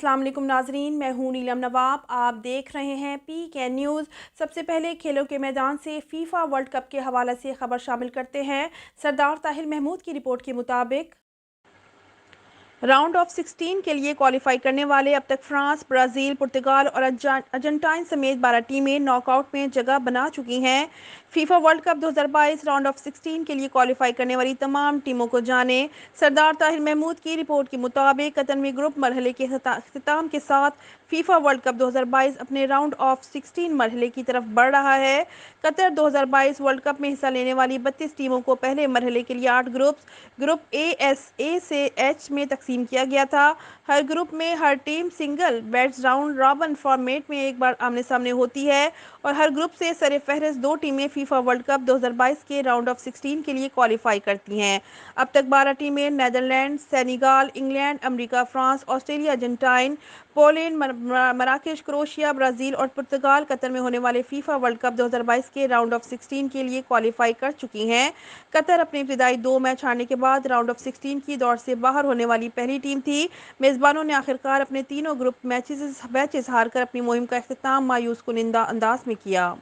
अस्सलाम वालेकुम नाजरीन, मैं हूं नीलम नवाब। आप देख रहे हैं PK न्यूज़। सबसे पहले खेलों के मैदान से फीफा वर्ल्ड कप के हवाले से खबर शामिल करते हैं। सरदार ताहिर महमूद की रिपोर्ट के मुताबिक राउंड ऑफ 16 के लिए क्वालिफाई करने वाले अब तक फ्रांस, ब्राज़ील, पुर्तगाल और अर्जेंटाइन समेत 12 टीमें नॉकआउट में जगह बना चुकी हैं। FIFA world cup 2022 round of 16 के लिए क्वालिफाई करने वाली तमाम टीमों को जाने। सरदार ताहिर महमूद की रिपोर्ट के मुताबिक कतर में ग्रुप मरहले के अख्ताम के साथ फीफा वर्ल्ड कप 2022 अपने राउंड ऑफ 16 मरहले की तरफ बढ़ रहा है। कतर 2022 वर्ल्ड कप में हिस्सा लेने वाली 32 टीमों को पहले मरहले के लिए 8 ग्रुप ए से एच में तकसीम किया गया था। हर ग्रुप में हर team single bets round robin format में एक बार आमने सामने होती है और हर ग्रुप से सरफहरिस्त 2 टीमें फीफा वर्ल्ड कप 2022 के राउंड ऑफ 16 के लिए क्वालिफाई करती हैं। अब तक 12 टीमें Netherland, Senegal, England, America, France, Australia, Argentine, Poland, Marrakesh, Croatia, Brazil और पुर्तगाल कतर में होने वाले फीफा वर्ल्ड कप 2022 के राउंड ऑफ 16 के लिए क्वालिफाई कर चुकी हैं। कतर अपने इब्तदाई 2 मैच हारने के बाद राउंड ऑफ 16 की दौड़ से बाहर होने वाली पहली टीम थी। मेज़बानों ने आखिरकार अपने तीनों ग्रुप मैचेस हारकर अपनी मुहिम का अख्ताम मायूस कुनिंदा अंदाज में किया।